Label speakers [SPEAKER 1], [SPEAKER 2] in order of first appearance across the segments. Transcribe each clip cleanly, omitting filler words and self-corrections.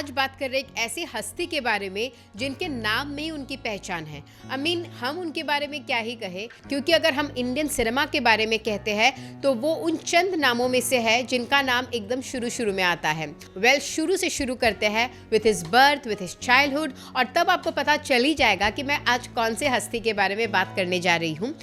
[SPEAKER 1] आज बात कर रहे एक ऐसी हस्ती के बारे में जिनके नाम में ही उनकी पहचान है। हम उनके बारे में क्या ही कहे, क्योंकि अगर हम इंडियन सिनेमा के बारे में कहते हैं तो वो उन चंद नामों में से है जिनका नाम एकदम शुरू में आता है। शुरू से शुरू करते हैं with his birth, with his childhood, और तब आपको पता चल ही जाएगा कि मैं आज कौन से हस्ती के बारे में बात करने जा रही हूँ।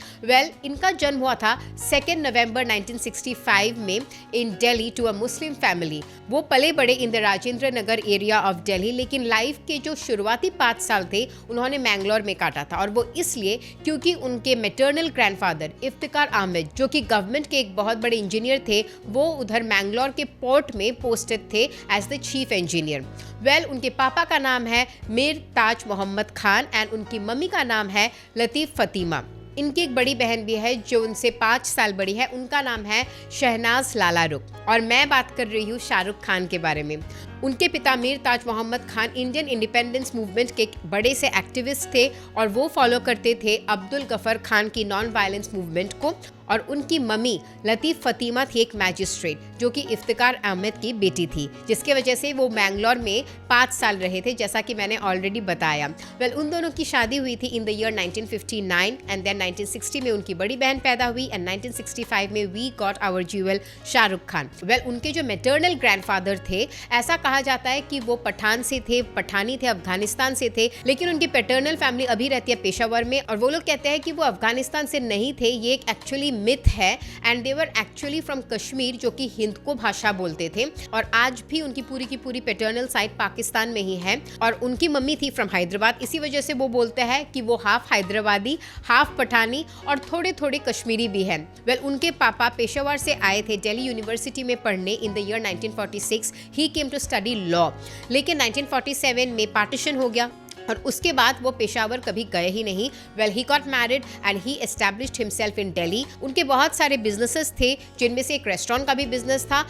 [SPEAKER 1] इनका जन्म हुआ था 2 नवंबर 1965 में in Delhi to a Muslim family. वो पले बड़े in the Rajendra Nagar area of Delhi, लेकिन लाइफ के जो शुरुआती 5 साल थे उन्होंने मैंगलोर में काटा था, और वो इसलिए क्योंकि उनके मैटरनल ग्रैंडफादर इफ्तिकार अहमद, जो कि गवर्नमेंट के एक बहुत बड़े इंजीनियर थे, वो उधर मैंगलोर के पोर्ट में पोस्टेड थे एज द चीफ इंजीनियर। उनके पापा का नाम है मीर ताज मोहम्मद खान एंड उनकी मम्मी का नाम है लतीफ़ फ़ातिमा। इनकी एक बड़ी बहन भी है जो उनसे 5 साल बड़ी है, उनका नाम है शहनाज लाला रुख। और मैं बात कर रही हूँ शाहरुख खान के बारे में। उनके पिता Mir Taj Mohammad Khan Indian independence movement के बड़े से एक्टिविस्ट थे, और वो फॉलो करते थे अब्दुल गफर खान की नॉन वायलेंस मूवमेंट को। और उनकी मम्मी लतीफ़ फ़ातिमा थी एक मैजिस्ट्रेट जो कि इफ्तिकार अहमद की बेटी थी, जिसके वजह से वो मैंगलोर में 5 साल रहे थे, जैसा कि मैंने ऑलरेडी बताया। उन दोनों की शादी हुई थी in the year 1959 and then 1960 में उनकी बड़ी बहन पैदा हुई एंड 1965 में we got our jewel Shahrukh Khan. उनके जो मैटरनल ग्रैंडफादर थे, ऐसा कहा जाता है कि वो पठान से थे, पठानी थे, अफगानिस्तान से थे, लेकिन उनकी पैटर्नल फैमिली अभी रहती है पेशावर में, और वो लोग कहते हैं कि वो अफगानिस्तान से नहीं थे। ये एक एक्चुअली मिथ है, and they were actually from Kashmir, जो कि हिंद को भाषा बोलते थे, और आज भी उनकी पूरी की पूरी पैटर्नल साइड पाकिस्तान में ही है। और उनकी मम्मी थी फ्रॉम हैदराबाद, इसी वजह से वो बोलते हैं कि वो हाफ हैदराबादी, हाफ पठानी और थोड़े थोड़े कश्मीरी भी हैं। उनके पापा पेशावर से आए थे दिल्ली यूनिवर्सिटी में पढ़ने in the year 1946। He came to study law, लेकिन 1947 में पार्टीशन हो गया और उसके बाद वो पेशावर कभी गए ही नहीं। He got married and he established himself in Delhi. उनके बहुत सारे बिजनेसेस थे, जिनमें से एक रेस्टोरेंट का भी बिजनेस था।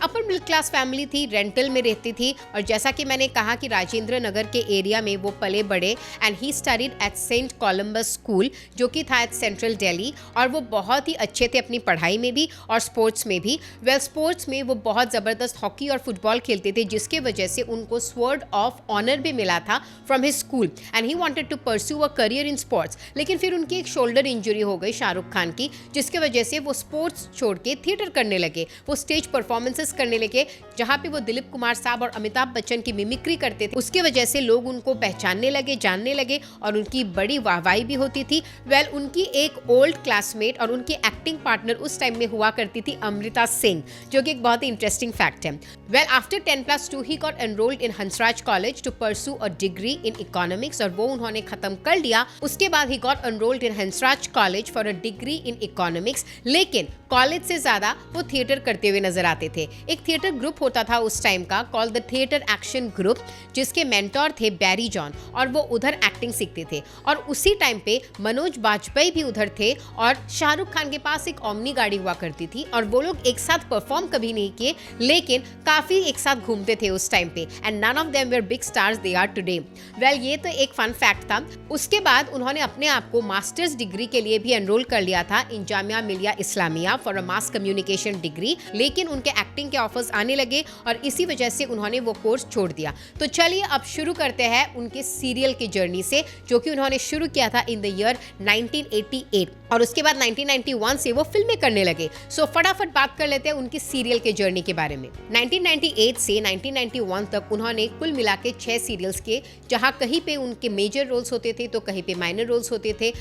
[SPEAKER 1] अपर मिडिल क्लास फैमिली थी, रेंटल में रहती थी, और जैसा कि मैंने कहा कि राजेंद्र नगर के एरिया में वो पले बड़े। And he studied at saint Columbus school, जो कि था एट सेंट्रल दिल्ली, और वो बहुत ही अच्छे थे अपनी पढ़ाई में भी और स्पोर्ट्स में भी। स्पोर्ट्स में वो बहुत ज़बरदस्त हॉकी और फुटबॉल खेलते थे, जिसके वजह से उनको स्वॉर्ड ऑफ ऑनर भी मिला था from his school, and he wanted to pursue a career in sports. लेकिन फिर उनकी एक शोल्डर इंजरी हो गई शाहरुख खान की, जिसके वजह से वो स्पोर्ट्स छोड़ के थिएटर करने लगे। वो स्टेज परफॉर्मेंसेस करने लगे, जहाँ पे वो दिलीप कुमार साहब और अमिताभ बच्चन की मिमिक्री करते थे। उसके वजह से लोग उनको पहचानने लगे, जानने लगे, और उनकी बड़ी वाहवाही भी होती थी। उनकी एक ओल्ड क्लासमेट और उनकी एक्टिंग पार्टनर उस टाइम में हुआ करती थी अमृता सिंह, जो कि एक बहुत ही इंटरेस्टिंग फैक्ट है। After 10+2 he got enrolled in Hansraj college to pursue a degree in economics, और वो उन्होंने खत्म कर लिया। उसके बाद he got enrolled in Hansraj college for a degree in economics, लेकिन कॉलेज से ज्यादा वो थिएटर करते हुए नजर आते थे। एक थिएटर ग्रुप होता था उस टाइम का called the theatre action group, जिसके मेंटोर थे बैरी जॉन, और वो उधर एक्टिंग सीखते थे। और उसी टाइम पे मनोज बाजपेयी भी उधर थे, और शाहरुख खान के पास एक ओमनी गाड़ी हुआ करती थी, और वो लोग एक साथ परफॉर्म कभी नहीं किए, लेकिन काफी एक साथ घूमते थे उस टाइम पे। And none of them were big stars they are today. ये तो एक फन फैक्ट था। उसके बाद उन्होंने अपने आप को मास्टर्स डिग्री के लिए भी एनरोल कर लिया था इन Jamia Millia Islamia for a mass communication degree, लेकिन उनके एक्टिंग के ऑफर्स आने लगे, और इसी वजह से उन्होंने वो कोर्स छोड़ दिया। तो चलिए अब शुरू करते हैं उनके सीरियल की जर्नी से, जो कि उन्होंने शुरू किया था इन द ईयर 1988, और उसके बाद 1991 से वो फिल्में करने लगे। सो फटाफट बात कर लेते हैं उनकी सीरियल के जर्नी के बारे में। 1998 से 1991 तक उन्होंने कुल मिला के 6 सीरियल्स के, जहां कहीं पे उनके मेजर रोल्स होते थे तो कहीं पे माइनर रोल्स होते थे।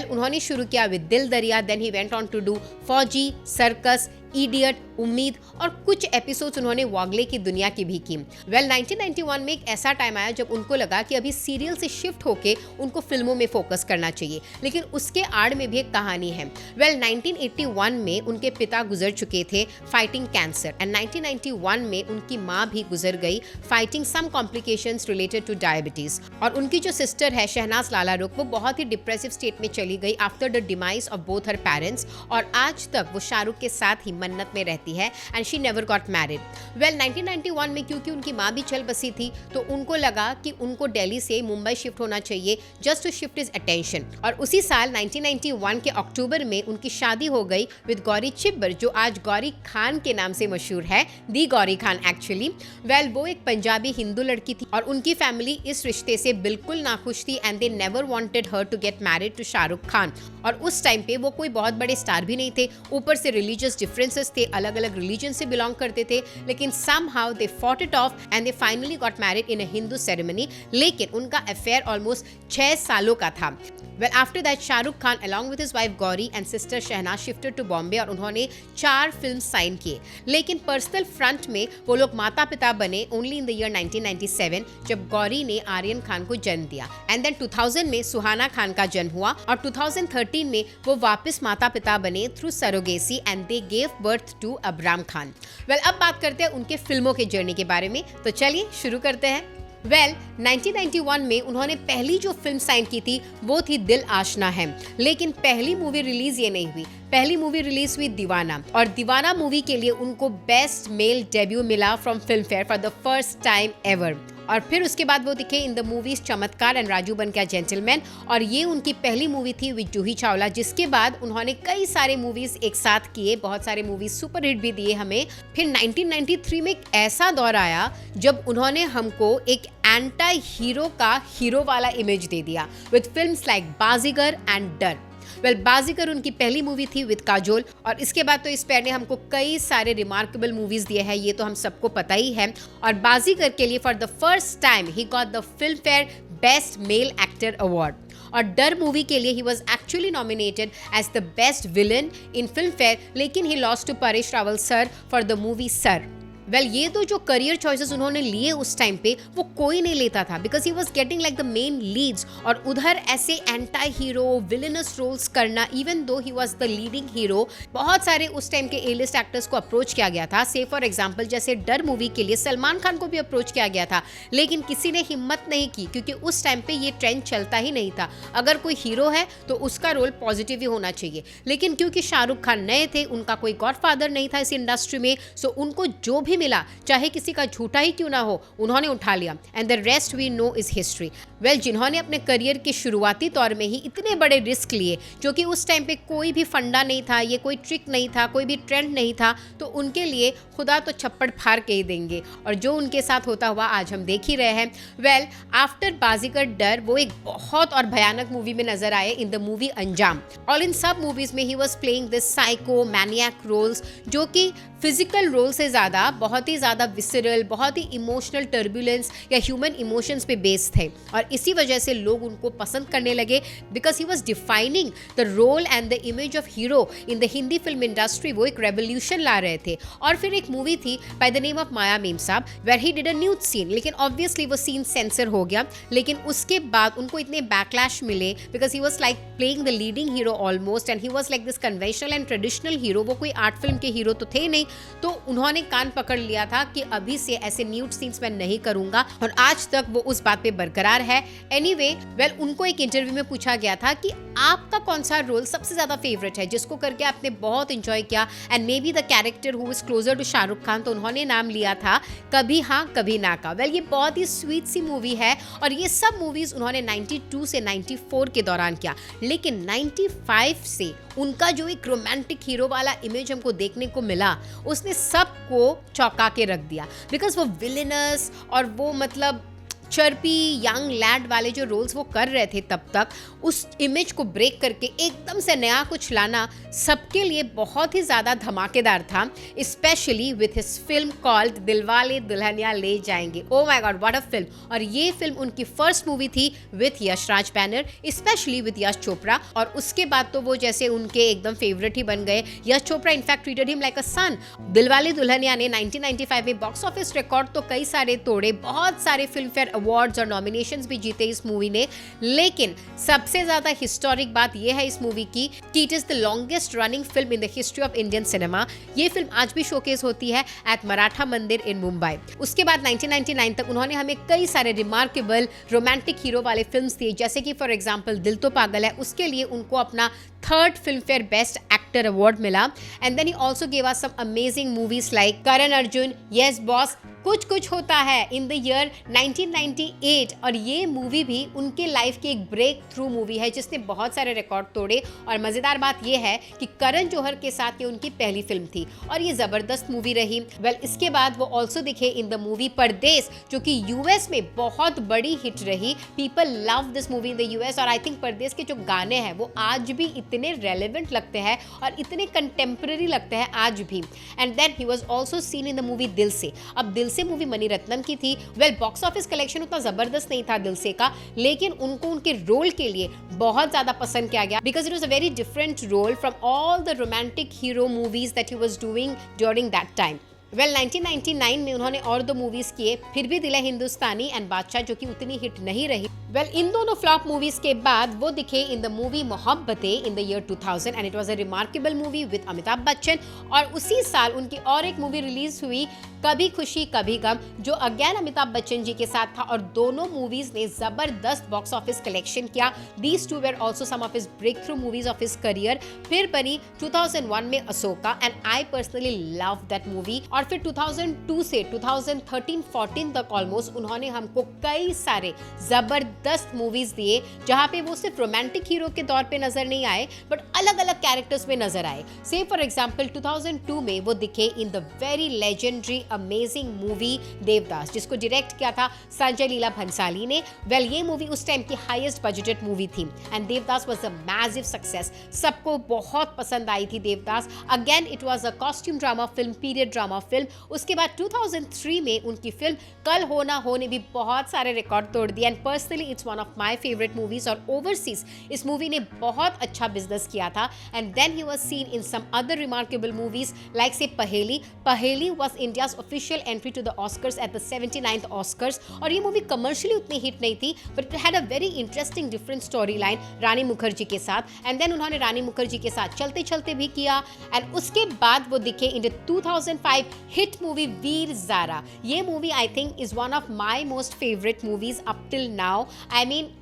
[SPEAKER 1] उन्होंने शुरू किया with Dil Dariya, then he went on to do Fauji, Circus, Idiot, Umeed, और कुछ एपिसोड्स उन्होंने वागले की दुनिया की भी की। 1991 में एक ऐसा टाइम आया जब उनको लगा कि अभी सीरियल से शिफ्ट होके उनको फिल्मों में फोकस करना चाहिए, लेकिन उसके आड़ में भी एक कहानी है। 1981 में उनके पिता गुजर चुके थे फाइटिंग कैंसर, एंड 1991 में उनकी माँ भी गुजर गई फाइटिंग सम कॉम्प्लिकेशंस रिलेटेड टू डायबिटीज। और उनकी जो सिस्टर है शहनाज लाला रुख, वो बहुत ही डिप्रेसिव स्टेट में चली गई after the demise of both her parents, और आज तक वो शाहरुख के साथ ही मन्नत में रहती रहती है and she never got married. Well 1991 में क्योंकि उनकी माँ भी चल बसी थी तो उनको लगा कि उनको दिल्ली से मुंबई शिफ्ट होना चाहिए just to shift his attention. और उसी साल 1991 के अक्टूबर में उनकी शादी हो गई विद गौरी चिब्बर, जो आज गौरी खान के नाम से मशहूर है, दी गौरी खान एक्चुअली। वेल वो एक पंजाबी हिंदू लड़की थी और उनकी फैमिली इस रिश्ते से बिल्कुल नाखुश थी and they never wanted her to get married to Shahrukh Khan. और उस टाइम पे वो कोई बहुत बड़े स्टार भी नहीं थे, ऊपर से रिलीजियस डिफरेंसेस थे, अलग अलग रिलीजन से बिलोंग करते थे, लेकिन somehow they fought it off and they finally got married in a Hindu ceremony। लेकिन उनका अफेयर ऑलमोस्ट 6 सालों का था। Well, after that, Shahrukh Khan along with his wife Gauri and sister Shehnaaz shifted to Bombay और उन्होंने 4 फिल्म साइन किए। लेकिन पर्सनल फ्रंट में वो लोग माता पिता बने ओनली इन द ईयर 1997 जब गौरी ने आर्यन खान को जन्म दिया। एंड देन 2000 में सुहाना खान का जन्म हुआ और 2013 में वो वापस माता पिता बने through surrogacy and they gave birth to Abram Khan. Well अब बात करते हैं उनके फिल्मों के जर्नी के बारे में, तो चलिए शुरू करते हैं। वेल 1991 में उन्होंने पहली जो फिल्म साइन की थी वो थी दिल आशना है, लेकिन पहली मूवी रिलीज ये नहीं हुई। पहली मूवी रिलीज हुई दीवाना, और दीवाना मूवी के लिए उनको बेस्ट मेल डेब्यू मिला from film fair for the first time ever. और फिर उसके बाद वो दिखे इन द मूवीज चमत्कार एंड राजू बन गया जेंटलमैन, और ये उनकी पहली मूवी थी विद जूही चावला, जिसके बाद उन्होंने कई सारे मूवीज एक साथ किए, बहुत सारे मूवीज सुपरहिट भी दिए हमें। फिर 1993 में एक ऐसा दौर आया जब उन्होंने हमको एक एंटी हीरो का हीरो वाला इमेज दे दिया with films like Baazigar and डर। वेल बाजीगर उनकी पहली मूवी थी विद काजोल, और इसके बाद तो इस पेयर ने हमको कई सारे रिमार्केबल मूवीज दिए हैं, ये तो हम सबको पता ही है। और बाजीगर के लिए for the first time he got the Filmfare best male actor award. और डर मूवी के लिए he was actually nominated as the best villain in Filmfare, लेकिन he lost to Paresh Rawal sir for the movie sir. Well ये तो जो career choices उन्होंने लिए उस टाइम पे वो कोई नहीं लेता था, because he was getting like the main Leeds, और उधर ऐसे एंटी हीरो विलनस रोल्स करना, even though he was the leading hero. बहुत सारे उस टाइम के ए लिस्ट एक्टर्स को अप्रोच किया गया था, से फॉर एग्जाम्पल जैसे डर मूवी के लिए सलमान खान को भी अप्रोच किया गया था, लेकिन किसी ने हिम्मत नहीं की क्योंकि उस टाइम पे ये ट्रेंड चलता ही नहीं था। अगर कोई हीरो है तो उसका रोल पॉजिटिव ही होना चाहिए, लेकिन क्योंकि शाहरुख खान नए थे, उनका कोई गॉडफादर नहीं था इस इंडस्ट्री में, सो उनको जो भी मिला चाहे किसी का झूठा ही क्यों ना हो उन्होंने उठा लिया, and the rest we know is history. Well जिन्होंने अपने करियर के शुरुआती तौर में ही इतने बड़े रिस्क लिए, जो कि उस टाइम पे कोई भी फंडा नहीं था, ये कोई ट्रिक नहीं था, कोई भी ट्रेंड नहीं था, तो उनके लिए खुदा तो छप्पड़ फाड़ के ही देंगे, और जो उनके साथ होता हुआ आज हम देख ही रहे हैं। वेल आफ्टर बाजीगर डर वो एक बहुत और भयानक मूवी में नजर आए इन द मूवी अंजाम, और इन सब मूवीज में he was playing this psycho maniac roles, जो कि फिजिकल रोल से ज़्यादा बहुत ही ज़्यादा विसरल, बहुत ही इमोशनल टर्बुलेंस या ह्यूमन इमोशंस पे बेस्ड थे, और इसी वजह से लोग उनको पसंद करने लगे, because he was defining the role and the image of hero in the Hindi film industry. वो एक रेवोल्यूशन ला रहे थे। और फिर एक मूवी थी by the name of Maya Memsaab, where he did a nude scene, लेकिन ऑब्वियसली वो सीन सेंसर हो गया, लेकिन उसके बाद उनको इतने बैकलैश मिले because he was like playing the leading hero almost, and he was like this conventional and traditional hero, वो कोई आर्ट फिल्म के हीरो तो थे नहीं, तो उन्होंने कान पकड़ लिया था कि अभी से ऐसे न्यूड सीन्स मैं नहीं करूंगा, और आज तक वो उस बात पे बरकरार है। एनीवे वेल उनको एक इंटरव्यू में पूछा गया था कि आपका कौन सा रोल सबसे ज्यादा फेवरेट है, जिसको करके आपने बहुत एंजॉय किया, and may be the character who is closer to Shahrukh Khan, तो उन्होंने नाम लिया था कभी हाँ कभी ना का। वेल ये बहुत ही स्वीट सी मूवी है, और ये सब मूवीज उन्होंने 92 से 94 के दौरान किया, लेकिन 95 से उनका जो एक रोमांटिक हीरो वाला इमेज हमको देखने को मिला, उसने सबको चौंका के रख दिया, बिकॉज वो विलेनस और वो मतलब चर्पी यंग लैड वाले जो रोल्स वो कर रहे थे तब तक, उस इमेज को ब्रेक करके एकदम से नया कुछ लाना सबके लिए बहुत ही ज़्यादा धमाकेदार था, specially with his film called Dilwale Dulhania Le Jayenge. Oh my God what a film! और ये फिल्म उनकी फर्स्ट मूवी थी with Yash Raj banner, specially with Yash Chopra, और उसके बाद तो वो जैसे उनके एकदम फेवरेट ही बन गए। Yash Chopra in fact treated him like a son. Dilwale Dulhania ने 1995 में बॉक्स ऑफिस रिकॉर्ड तो कई सारे तोड़े, बहुत सारे फिल्म फेयर अवार्ड्स और नॉमिनेशंस भी जीते इस मूवी ने, लेकिन सबसे ज्यादा हिस्टोरिक बात यह है इस मूवी की कि it is the longest running film in the history of Indian cinema. ये फिल्म आज भी शोकेस होती है एट मराठा मंदिर इन मुंबई। उसके बाद 1999 तक उन्होंने हमें कई सारे रिमार्केबल रोमांटिक हीरो वाले फिल्म्स दिए, जैसे कि फॉर एग्जांपल दिल तो पागल है, उसके लिए उनको अपना 3rd Filmfare best actor actor award मिला. And then he also gave us some amazing movies like Karan Arjun, Yes Boss, Kuch Kuch Hota है इन द ईयर 1998. और ये मूवी भी उनके लाइफ की एक ब्रेक थ्रू मूवी है जिसने बहुत सारे रिकॉर्ड तोड़े. और मज़ेदार बात ये है कि करण जौहर के साथ ये उनकी पहली फिल्म थी और ये ज़बरदस्त मूवी रही. वेल इसके बाद वो ऑल्सो दिखे इन द मूवी परदेस, जो कि यूएस में बहुत बड़ी हिट रही. People love this movie in the US. और आई थिंक परदेस के जो गाने हैं वो आज भी इतने रेलिवेंट लगते हैं और इतने कंटेम्प्रेरी लगते हैं आज भी. And then he was also seen in the movie Dil Se. अब दिल से मूवी मणिरत्नम की थी. वेल बॉक्स ऑफिस कलेक्शन उतना जबरदस्त नहीं था दिल से का, लेकिन उनको उनके रोल के लिए बहुत ज्यादा पसंद किया गया because it was a very different role from all the romantic hero movies that he was doing during that time. Well 1999 में उन्होंने और 2 मूवीज किए, फिर भी दिल है हिंदुस्तानी एंड बादशाह, जो कि उतनी हिट नहीं रही. वेल इन दोनों फ्लॉप मूवीज के बाद वो दिखे इन the movie Mohabbatein in the year 2000 and it was a remarkable movie with Amitabh Bachchan. और उसी साल उनकी और एक मूवी रिलीज हुई, कभी खुशी कभी गम, जो अगेन अमिताभ बच्चन जी के साथ था. और दोनों मूवीज ने जबरदस्त बॉक्स ऑफिस कलेक्शन किया. These two were also some of his breakthrough movies of his career. फिर बनी 2001 में Asoka and I personally love that movie. और फिर 2002 से 2013-14 तक ऑलमोस्ट उन्होंने हमको कई सारे जबरदस्त मूवीज दिए जहां पे वो सिर्फ रोमांटिक हीरो के तौर पे नजर नहीं आए बट अलग अलग कैरेक्टर्स में नजर आए. से फॉर एग्जांपल 2002 में वो दिखे in the very legendary amazing movie Devdas, जिसको डायरेक्ट किया था संजय लीला भंसाली ने. वेल ये मूवी उस टाइम की हाईएस्ट बजटेड मूवी थी and Devdas was a massive success. सबको बहुत पसंद आई थी Devdas. Again it was a costume drama film, period drama film. उसके बाद 2003 में उनकी फिल्म कल हो ना हो ने भी बहुत सारे रिकॉर्ड तोड़ दिए and personally it's one of my favourite movies. और ओवरसीज इस मूवी ने बहुत अच्छा बिजनेस किया था. And then he was seen in some other remarkable movies like say Paheli. Paheli was India's official entry to the Oscars at the 79th Oscars. और ये movie commercially उतनी हिट नहीं थी but it had a very interesting different story line Rani Mukherjee के साथ. And then उन्होंने रानी मुखर्जी के साथ चलते चलते भी किया. एंड उसके बाद वो दिखे इन 2005 हिट मूवी वीर ज़ारा. ये movie I think is one of my most favourite movies up till now. I mean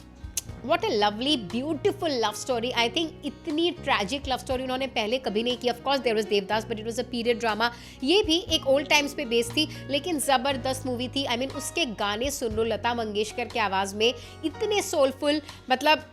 [SPEAKER 1] What a lovely, beautiful love story. I think इतनी tragic love story उन्होंने पहले कभी नहीं की. Of course there was Devdas but it was a period drama. ये भी एक old times पे बेस्ड थी लेकिन ज़बरदस्त मूवी थी. I mean उसके गाने सुन लो लता मंगेशकर के आवाज़ में, इतने soulful, मतलब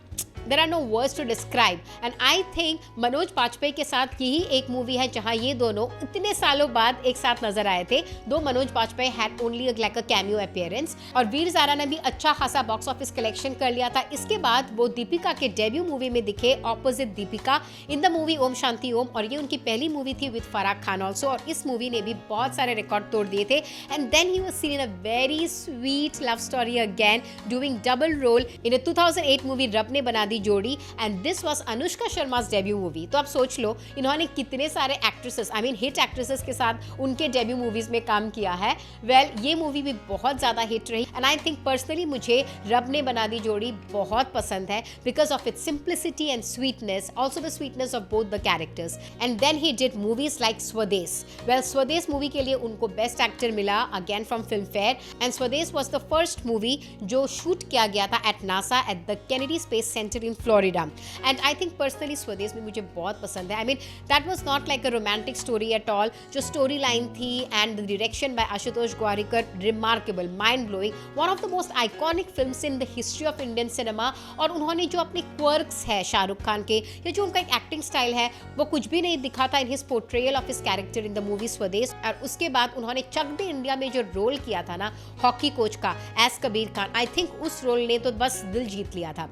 [SPEAKER 1] there are no words to describe. And I think Manoj Bajpayee के साथ की ही एक मूवी है जहां ये दोनों इतने सालों बाद एक साथ नजर आए थे. दो Manoj Bajpayee had only like a cameo appearance. और वीर ज़ारा ने भी अच्छा खासा बॉक्स ऑफिस कलेक्शन कर लिया था. इसके बाद वो दीपिका के डेब्यू मूवी में दिखे opposite Deepika in the movie Om Shanti Om. और ये उनकी पहली मूवी थी विद फराह खान ऑल्सो. और इस मूवी ने भी बहुत सारे रिकॉर्ड तोड़ दिए थे. And then he was seen in a very sweet love story again doing double role in a 2008 movie Rab Ne Bana Di Jodi. And this was Anushka Sharma's debut movie. तो आप सोच लो इन्होंने कितने सारे actresses, I mean hit actresses के साथ उनके डेब्यू मूवीज में काम किया है. वेल ये मूवी भी बहुत ज्यादा हिट रही एंड आई थिंक पर्सनली मुझे रब ने बना दी जोड़ी बहुत पसंद है because of its simplicity and sweetness, also the sweetness of both the characters. And then he did movies like Swades. Well Swades movie के लिए उनको बेस्ट एक्टर मिला again from Filmfare. And Swades was the first movie जो शूट किया गया था at NASA at the Kennedy Space Center in Florida. And I think personally Swades में मुझे बहुत पसंद है. I mean that was not like a romantic story at all. जो स्टोरी लाइन थी and the direction by Ashutosh Gowariker, remarkable, mind blowing, one of the most iconic films in the history of Indian cinema. और उन्होंने जो अपने quirks है शाहरुख खान के या जो उनका एक एक्टिंग स्टाइल है वो कुछ भी नहीं दिखा था in his portrayal of his character in the movie स्वदेश. और उसके बाद उन्होंने चक दे इंडिया में जो रोल किया था ना हॉकी कोच का as Kabir Khan, I think उस रोल ने तो बस दिल जीत लिया था.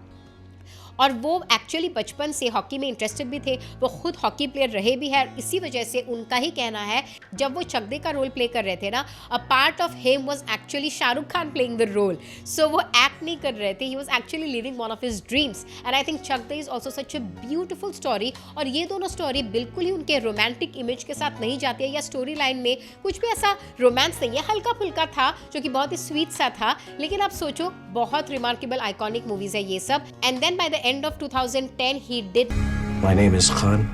[SPEAKER 1] और वो एक्चुअली बचपन से हॉकी में इंटरेस्टेड भी थे, वो खुद हॉकी प्लेयर रहे भी हैं. इसी वजह से उनका ही कहना है जब वो चकदे का रोल प्ले कर रहे थे ना, a part of him was actually Shahrukh Khan playing the role. So वो एक्ट नहीं कर रहे थे, he was actually living one of his dreams. And I think Chak De is also such a beautiful story. और ये दोनों स्टोरी बिल्कुल ही उनके रोमांटिक इमेज के साथ नहीं जाती है या स्टोरी लाइन में कुछ भी ऐसा रोमांस नहीं है, हल्का फुल्का था जो कि बहुत ही स्वीट सा था. लेकिन आप सोचो बहुत रिमार्केबल आइकॉनिक मूवीज है ये सब. And then by the end of 2010 he did
[SPEAKER 2] My name is Khan.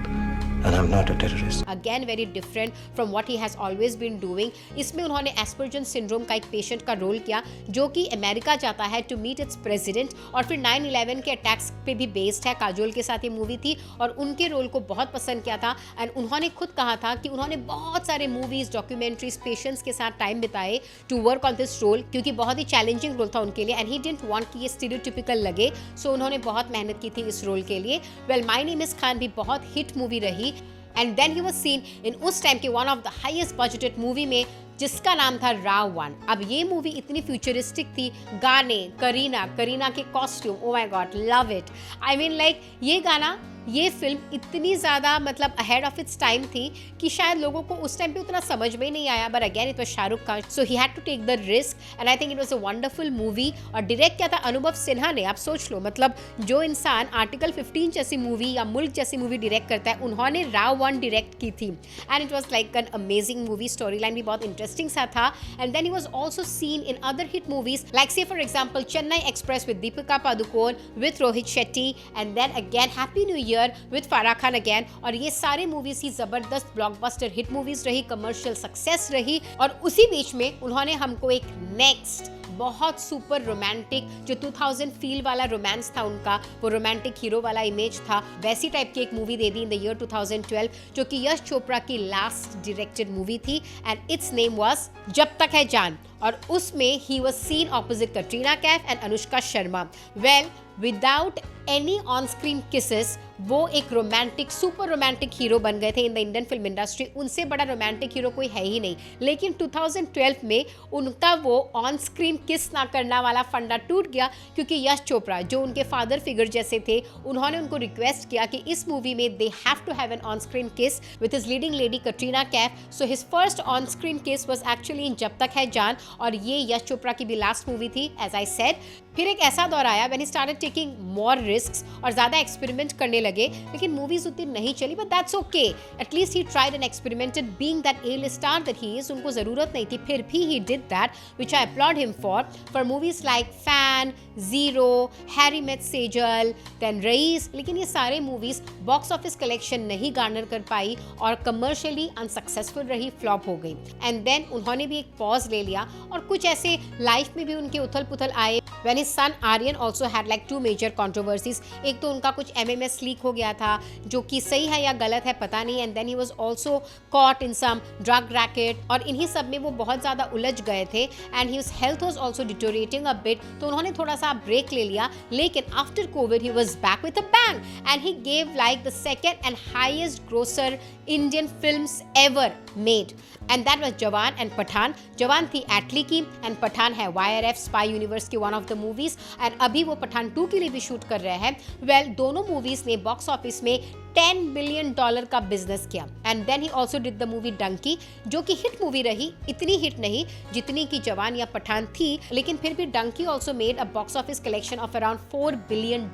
[SPEAKER 2] and I'm not a terrorist.
[SPEAKER 1] Again very different from what he has always been doing. इसमें उन्होंने एस्पर्जन सिंड्रोम का एक patient का role किया जो कि अमेरिका जाता है टू मीट इट्स प्रेसिडेंट, और फिर 9/11 के अटैक्स पे भी बेस्ड है। काजोल के साथ ये मूवी थी और उनके रोल को बहुत पसंद किया था। एंड उन्होंने खुद कहा था कि उन्होंने बहुत सारे मूवीज, डॉक्यूमेंट्रीज, पेशेंट्स के साथ टाइम बिताए to work on this role, क्योंकि बहुत ही चैलेंजिंग रोल था उनके लिए एंड ही डिडंट वांट कि ये स्टीरियोटिपिकल लगे, सो उन्होंने बहुत मेहनत की थी इस रोल के लिए। Well, my name is Khan भी बहुत हिट मूवी रही and then he was seen in उस टाइम के one of the highest budgeted movie में जिसका नाम था रावण। अब ये मूवी इतनी फ्यूचरिस्टिक थी, गाने, करीना के costume, O my God, love it. I mean like ये गाना, ये फिल्म इतनी ज़्यादा मतलब अहेड ऑफ इट्स टाइम थी कि शायद लोगों को उस टाइम पे उतना समझ में ही नहीं आया, but again it was Shahrukh Khan, so he had to take the risk and I think it was a wonderful movie. और डायरेक्ट किया था अनुभव सिन्हा ने। आप सोच लो, मतलब जो इंसान आर्टिकल 15 जैसी मूवी या मुल्क जैसी मूवी डायरेक्ट करता है, उन्होंने रावण डायरेक्ट की थी and it was like an amazing movie. Story line भी बहुत इंटरेस्टिंग सा था and then he was also seen in other hit movies like say for example Chennai Express with Deepika Padukone, with Rohit Shetty and then again Happy New Year with Farah Khan again. और ये सारे movies ही जबरदस्त blockbuster hit movies रही, कमर्शियल सक्सेस रही। और उसी बीच में उन्होंने हमको एक नेक्स्ट बहुत सुपर रोमांटिक, जो 2000 फील वाला रोमांस था उनका, वो रोमांटिक हीरो वाला इमेज था, वैसी टाइप की एक movie they the in the year 2012, जो कि यश चोपड़ा की लास्ट डायरेक्टेड मूवी थी एंड इट्स नेम वाज जब तक है जान। और उसमें ही was scene opposite Katrina Kaif and Anushka Sharma. Well, without any on screen kisses वो एक रोमांटिक, सुपर रोमांटिक हीरो बन गए थे in the Indian film industry. उनसे बड़ा रोमांटिक हीरो कोई है ही नहीं। लेकिन 2012 में उनका वो ऑन स्क्रीन किस ना करना वाला फंडा टूट गया, क्योंकि यश चोपड़ा जो उनके फादर फिगर जैसे थे, उन्होंने उनको रिक्वेस्ट किया कि इस मूवी में they have to have an on screen kiss with his leading lady Katrina Kaif. So his first on screen kiss was actually in Jab Tak है जान, और ये यश चोपड़ा की भी लास्ट मूवी थी एज आई सेड। फिर एक ऐसा दौर आया when he started taking more risks और ज़्यादा एक्सपेरिमेंट करने लगे, लेकिन मूवीज उतनी नहीं चली, but that's okay. At least he tried and experimented being that a star that he is. उनको ज़रूरत नहीं थी, फिर भी he did that, which I applaud him for movies like Fan, Zero, Harry met Sejal, then Raees. लेकिन ये सारे मूवीज बॉक्स ऑफिस कलेक्शन नहीं गार्नर कर पाई और कमर्शियली अनसक्सेसफुल रही, फ्लॉप हो गई। एंड देन उन्होंने भी एक पॉज ले लिया और कुछ ऐसे लाइफ में भी उनके उथल पुथल आए। When his son Aryan also had like two major controversies. एक तो उनका कुछ MMS लीक हो गया था, जो कि सही है या गलत है पता नहीं, and then he was also caught in some drug racket, और इन्हीं सब में वो बहुत ज़्यादा उलझ गए थे and his health was also deteriorating a bit, तो उन्होंने थोड़ा सा ब्रेक ले लिया। लेकिन after Covid he was back with a bang and he gave like the second and highest grocer Indian films ever made, and that was जवान and Pathan. जवान थी एटली की एंड पठान है YRF स्पाई यूनिवर्स की one of the movies, and अभी वो पठान 2 के लिए भी शूट कर रहे हैं। वेल, दोनों मूवीज ने बॉक्स ऑफिस में $10 बिलियन का बिजनेस किया। And then he also did the movie Dunki, जो कि हिट मूवी रही, इतनी हिट नहीं जितनी की जवान या पठान थी, लेकिन फिर भी Dunki also made a box office collection of around $4 billion.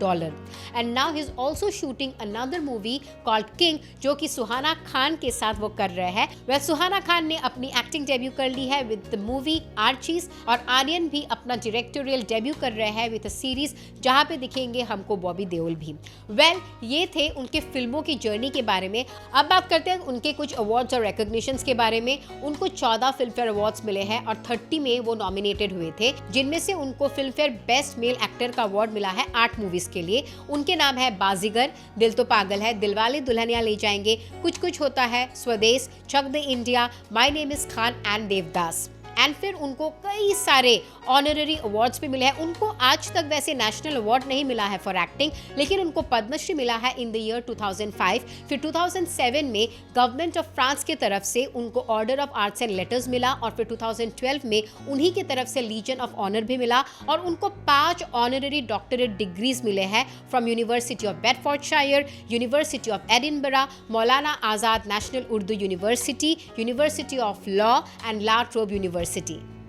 [SPEAKER 1] And now he is also shooting another movie called King, जो कि सुहाना खान के साथ वो कर रहे हैं। वेल, सुहाना खान ने अपनी एक्टिंग डेब्यू कर ली है विद द मूवी आर्चीज, और आर्यन भी अपना डायरेक्टोरियल डेब्यू कर रहे हैं विद अ सीरीज, जहां पे दिखेंगे हमको बॉबी देओल भी। वेल, ये थे उनके फिल्मों की जर्नी के बारे में। अब बात करते हैं उनके कुछ अवार्ड्स और रिकॉग्निशंस के बारे में। उनको 14 फिल्म फेयर अवार्ड्स मिले हैं और 30 में वो नॉमिनेटेड हुए थे, जिनमें से उनको film fair best male actor का अवार्ड मिला है 8 मूवीज के लिए। उनके नाम है बाजीगर, दिल तो पागल है, दिलवाले दुल्हनिया ले जाएंगे, कुछ Kuch Hota Hai, Swades, Chak De India, My name is Khan and Devdas. And फिर उनको कई सारे ऑनररी अवार्ड्स भी मिले हैं। उनको आज तक वैसे नेशनल अवार्ड नहीं मिला है फॉर एक्टिंग, लेकिन उनको पद्मश्री मिला है इन द ईयर 2005। फिर 2007 में गवर्नमेंट ऑफ फ्रांस की तरफ से उनको order of arts and letters मिला, और फिर 2012 में उन्हीं की तरफ से लीजन ऑफ ऑनर भी मिला, और उनको 5 ऑनररी डॉक्टरेट डिग्रीज मिले हैं from University of Bedfordshire, University of Edinburgh, Maulana Azad National Urdu University, University of Law and La Trobe University.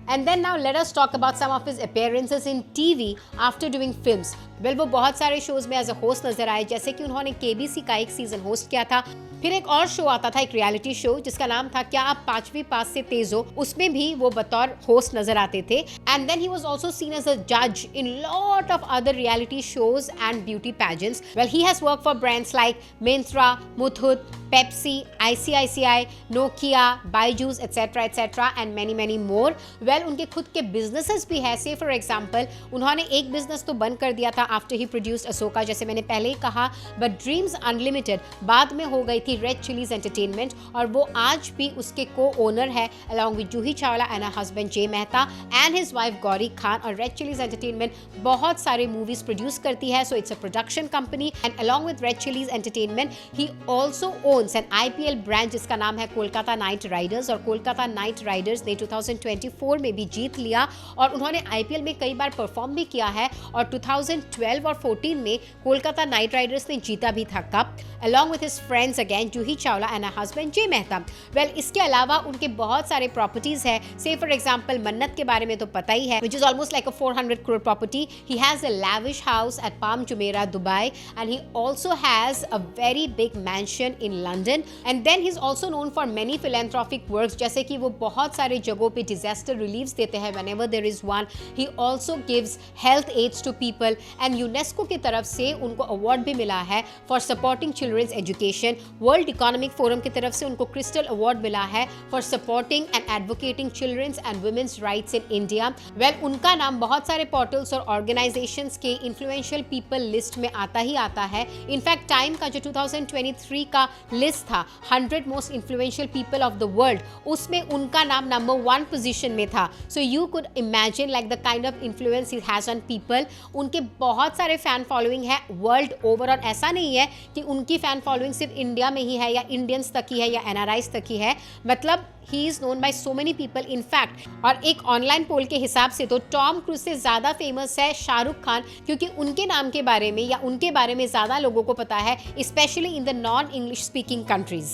[SPEAKER 1] And then now let us talk about some of his appearances in TV after doing films. Well, वो बहुत सारे shows में as a host नजर आए, जैसे कि उन्होंने KBC का एक सीजन होस्ट किया था। फिर एक और शो आता था, एक रियलिटी शो जिसका नाम था क्या आप 5वीं पास से तेज हो, उसमें भी वो बतौर होस्ट नजर आते थे। And then he was also seen as a जज in lot of other reality shows and beauty pageants. Well, he has work for brands like Myntra, Muthoot, Pepsi, ICICI, Nokia, Byju's, etc. and many more. Well, उनके खुद के businesses भी है। Say for example, उन्होंने एक business तो बंद कर दिया था after he produced Ahsoka, जैसे मैंने पहले ही कहा, but Dreams Unlimited बाद में हो गई थी Red Chillies Entertainment, और वो आज भी उसके co-owner है along with Juhi Chawla and her husband Jay Mehta and his wife Gauri Khan। और Red Chillies Entertainment बहुत सारे movies produce करती है, so it's a production company, and along with Red Chillies Entertainment, he also owns an IPL brand जिसका नाम है Kolkata night Riders. और Kolkata night Riders ने 2024 में भी जीत लिया, और उन्होंने IPL में कई बार परफॉर्म भी किया है, और 2012 और 14 में कोलकाता नाइट राइडर्स ने जीता भी था cup, along with his friends again Juhi Chawla and her husband Jay Mehta। Well, इसके अलावा उनके बहुत सारे प्रॉपर्टीज है। Say for example, मन्नत के बारे में तो पता ही है, which is almost like a 400 crore property। He has a lavish house at Palm Jumeirah, Dubai, and he also has a very big mansion in London। And then he's also known for many philanthropic works, जैसे कि वो बहुत सारे जगहों पे disaster reliefs देते हैं whenever there is one। He also gives health aids to people, and UNESCO की तरफ से उनको award भी मिला है for supporting children's education। World Economic Forum की तरफ से उनको Crystal Award मिला है for supporting and advocating children's and women's rights in India। Well, उनका नाम बहुत सारे portals और organizations के influential people list में आता ही आता है। इनफैक्ट टाइम का जो 2023 का लिस्ट था 100 most influential people of the world, उसमें उनका नाम नंबर 1 पोजीशन में था। So you could imagine like the kind of influence he has on people. उनके बहुत सारे फैन फॉलोइंग है वर्ल्ड ओवर, और ऐसा नहीं है कि उनकी फैन फॉलोइंग सिर्फ इंडिया में ही है या इंडियंस तक ही है या NRIs तक ही है, मतलब he is known by so many people in fact। और एक ऑनलाइन पोल के हिसाब से तो टॉम क्रूज से ज़्यादा फेमस है शाहरुख खान, क्योंकि उनके नाम के बारे में या उनके बारे में ज़्यादा लोगों को पता है, specially in the non English speaking countries.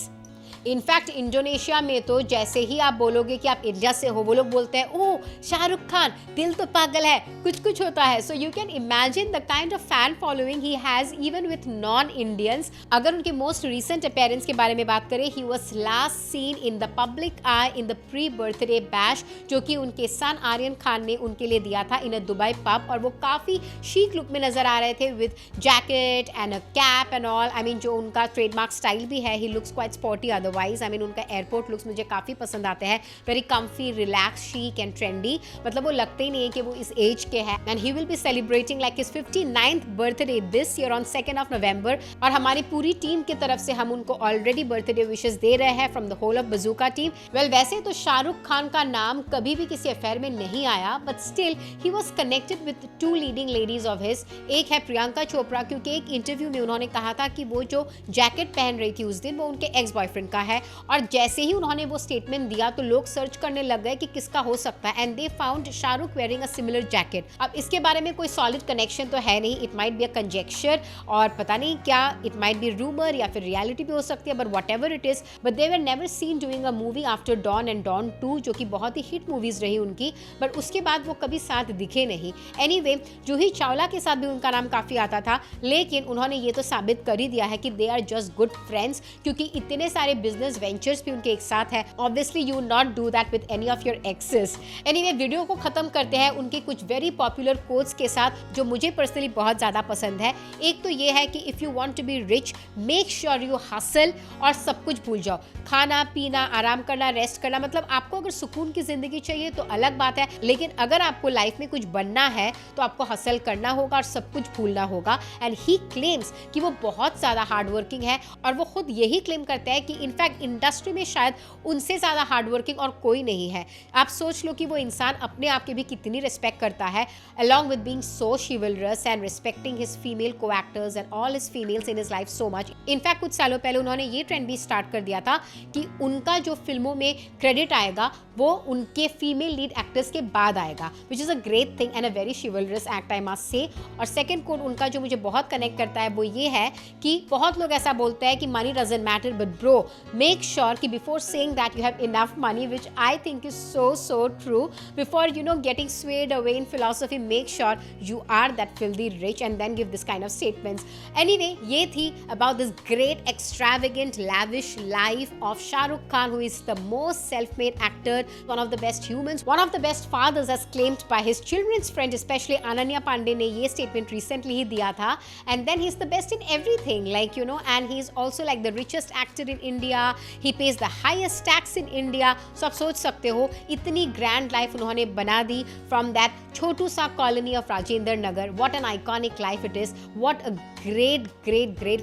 [SPEAKER 1] In fact Indonesia में तो जैसे ही आप बोलोगे कि आप इंडिया से हो, वो लोग बोलते हैं ओह शाहरुख खान, दिल तो पागल है, कुछ होता है। So you can imagine the kind of fan following he has even with non Indians. अगर उनके मोस्ट रिसेंट अपीयरेंस के बारे में बात करें, he was last scene in the public I in the pre birthday bash, जो कि उनके सन आर्यन खान ने उनके लिए दिया था इन अ दुबई पब, और वो काफ़ी शीक लुक में नजर आ रहे थे with jacket and a cap and all. I mean जो उनका ट्रेडमार्क स्टाइल भी है, he looks quite spotty otherwise. I mean उनका एयरपोर्ट लुक्स मुझे काफ़ी पसंद आते हैं, very comfy, relax, chic and trendy. मतलब वो लगते ही नहीं है कि वो इस एज के हैं। And he will be celebrating like his 59th birthday this year on 2nd of November। और हमारी पूरी टीम की तरफ से हम उनको ऑलरेडी बर्थडे विशेस दे रहे हैं from the whole of Bazooka team. Well, वैसे तो शाहरुख खान का नाम कभी भी किसी अफेयर में नहीं आया, but still he was connected with 2 leading ladies of his. एक है प्रियंका चोपड़ा, क्योंकि एक इंटरव्यू में उन्होंने कहा था कि वो जो जैकेट पहन रही थी उस दिन वो उनके एक्स बॉयफ्रेंड का है, और जैसे ही उन्होंने वो स्टेटमेंट दिया तो लोग सर्च करने लग गए कि किसका हो सकता है, and they found Shahrukh wearing a similar jacket. अब इसके बारे में कोई सॉलिड कनेक्शन तो है नहीं, it might be a conjecture, और पता नहीं क्या, इट माइट बी रूमर या फिर रियलिटी भी हो सकती है, but whatever it is, but they were never seen doing a movie after Don and Don 2, जो कि बहुत ही हिट मूवीज रही उनकी, बट उसके बाद वो कभी साथ दिखे नहीं। एनीवे, जूही चावला के साथ भी उनका नाम काफ़ी आता था, लेकिन उन्होंने ये तो साबित कर ही दिया है कि they are just good friends, क्योंकि इतने सारे बिजनेस वेंचर्स भी उनके एक साथ है। Obviously you not do that with any of your exes. Anyway, video को खत्म करते हैं उनके कुछ वेरी पॉपुलर कोट्स के साथ, जो मुझे पर्सनली बहुत ज़्यादा पसंद है। एक तो ये है कि if you want to be rich, make sure you hustle, और सब कुछ भूल जाओ, खाना पीना, आराम करना, रेस्ट करना। मतलब आपको अगर सुकून की ज़िंदगी चाहिए तो अलग बात है, लेकिन अगर आपको लाइफ में कुछ बनना है तो आपको हसल करना होगा और सब कुछ भूलना होगा। एंड ही क्लेम्स कि वो बहुत ज़्यादा हार्ड वर्किंग है, और वो खुद यही क्लेम करते हैं कि इनफैक्ट इंडस्ट्री में शायद उनसे ज़्यादा हार्ड वर्किंग और कोई नहीं है। आप सोच लो कि वो इंसान अपने आप की भी कितनी रिस्पेक्ट करता है, along with being so chivalrous and respecting his female co-actors and all his females in his life so much। In fact कुछ सालों पहले उन्होंने ये ट्रेंड भी स्टार्ट कर दिया था कि उनका जो फिल्मों में क्रेडिट आएगा वो उनके फीमेल लीड एक्टर्स के बाद आएगा, which is a great thing and a very chivalrous act I must say. और सेकेंड कोड उनका जो मुझे बहुत कनेक्ट करता है वो ये है कि बहुत लोग ऐसा बोलते हैं कि money doesn't matter, but bro make sure कि before saying that you have enough money, which I think is so true, before getting swayed away in philosophy, make sure you are that filthy rich and then give this kind of statements. Anyway, ये थी about this great extravagant lavish life of Shah Rukh Khan, who is the most self-made actor, one of the best humans, one of the best fathers as claimed by his children's friend, especially Ananya Pandey ने ये statement recently ही दिया था. And then he's the best in everything, like and he's also like the richest actor in India. He pays the highest tax in India. So आप सोच सकते हो इतनी grand life उन्होंने बना दी from that छोटू सा colony of Rajendra Nagar. What an iconic life it is. What a great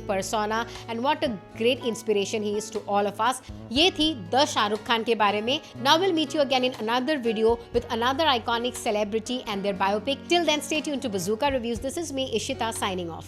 [SPEAKER 1] persona and what a great inspiration he is to all of us. ये थी द शाहरुख खान के बारे में. Now we'll meet you again in another video with another iconic celebrity and their biopic. Till then, stay tuned to Bazooka Reviews. This is me, Ishita, signing off.